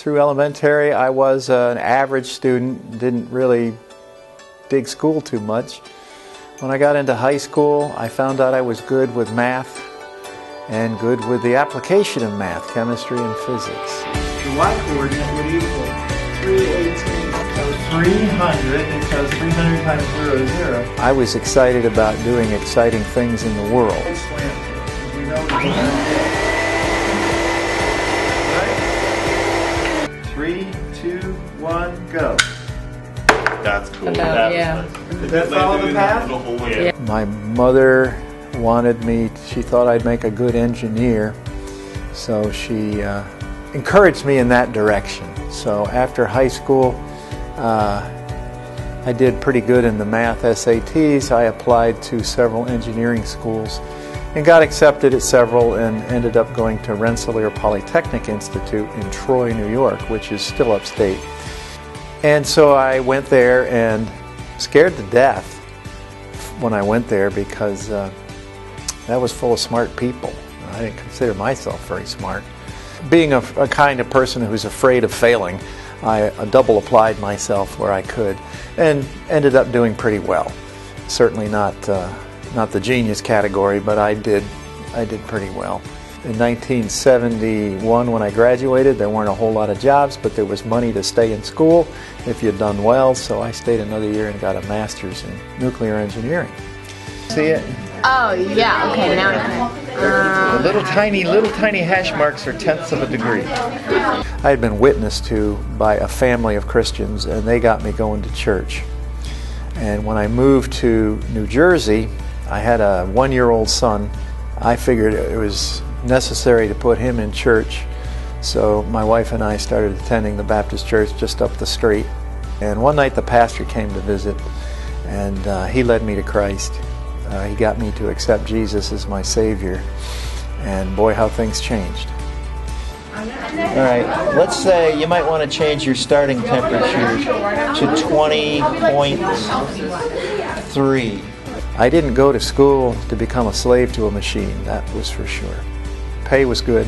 Through elementary, I was an average student, didn't really dig school too much. When I got into high school, I found out I was good with math and good with the application of math, chemistry and physics. The y-coordinate would equal 318. So 300, because 300 times 0 is 0. I was excited about doing exciting things in the world. We know right? 3, 2, 1, go. That's cool. Yeah. Did that follow the path? Yeah. My mother wanted me, she thought I'd make a good engineer, so she encouraged me in that direction. So after high school, I did pretty good in the math SATs. I applied to several engineering schools and got accepted at several and ended up going to Rensselaer Polytechnic Institute in Troy, New York, which is still upstate. And so I went there and scared to death when I went there because that was full of smart people. I didn't consider myself very smart. Being a kind of person who's afraid of failing, I double applied myself where I could and ended up doing pretty well. Certainly not the genius category, but I did pretty well. In 1971, when I graduated, there weren't a whole lot of jobs, but there was money to stay in school if you'd done well, so I stayed another year and got a master's in nuclear engineering. See it? Oh, yeah, okay, now I can. The little tiny hash marks are tenths of a degree. I had been witnessed to by a family of Christians, and they got me going to church. And when I moved to New Jersey, I had a one-year-old son. I figured it was necessary to put him in church, so my wife and I started attending the Baptist church just up the street. And one night the pastor came to visit, and he led me to Christ. He got me to accept Jesus as my Savior, and boy, how things changed. All right, let's say you might want to change your starting temperature to 20.3. I didn't go to school to become a slave to a machine, that was for sure. Pay was good,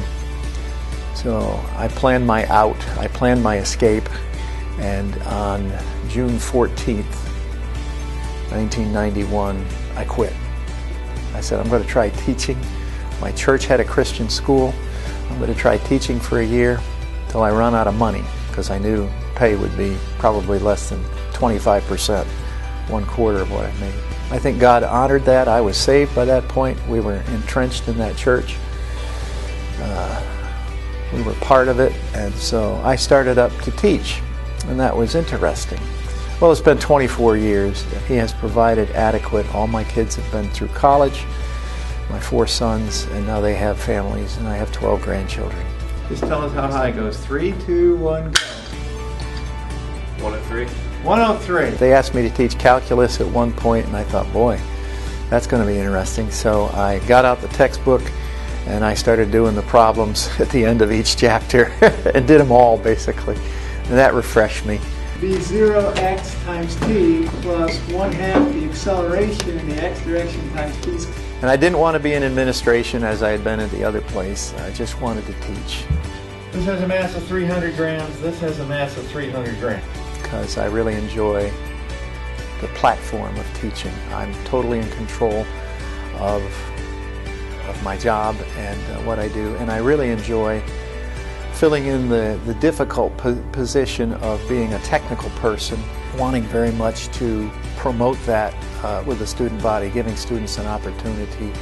so I planned my out, I planned my escape, and on June 14th, 1991, I quit. I said, I'm going to try teaching. My church had a Christian school. I'm going to try teaching for a year till I run out of money, because I knew pay would be probably less than 25%, 1/4 of what I made. I think God honored that. I was saved by that point. We were entrenched in that church. We were part of it, and so I started up to teach, and that was interesting. Well, it's been 24 years. He has provided adequate. All my kids have been through college, my 4 sons, and now they have families, and I have 12 grandchildren. Just tell us how high it goes. 3, 2, 1, go. 103. 103. They asked me to teach calculus at one point, and I thought, boy, that's going to be interesting. So I got out the textbook, and I started doing the problems at the end of each chapter and did them all, basically. And that refreshed me. Be 0x times t plus 1/2 the acceleration in the x direction times t. And I didn't want to be in administration as I had been at the other place. I just wanted to teach. This has a mass of 300 grams. This has a mass of 300 grams. Because I really enjoy the platform of teaching. I'm totally in control of my job and what I do, and I really enjoy filling in the difficult position of being a technical person, wanting very much to promote that with the student body, giving students an opportunity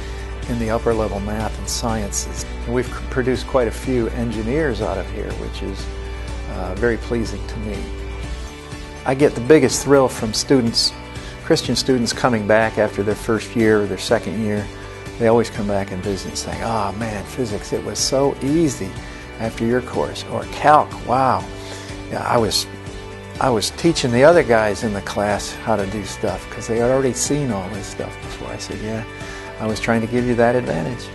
in the upper level math and sciences. And we've produced quite a few engineers out of here, which is very pleasing to me. I get the biggest thrill from students, Christian students coming back after their first year or their second year. They always come back and visit and say, oh man, physics, it was so easy after your course. Or calc, wow. Yeah, I was teaching the other guys in the class how to do stuff because they had already seen all this stuff before. I said, yeah, I was trying to give you that advantage.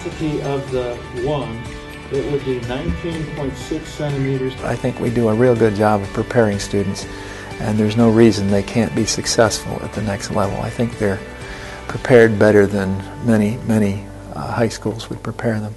Density of the 1, it would be 19.6 centimeters. I think we do a real good job of preparing students, and there's no reason they can't be successful at the next level. I think they're prepared better than many high schools would prepare them.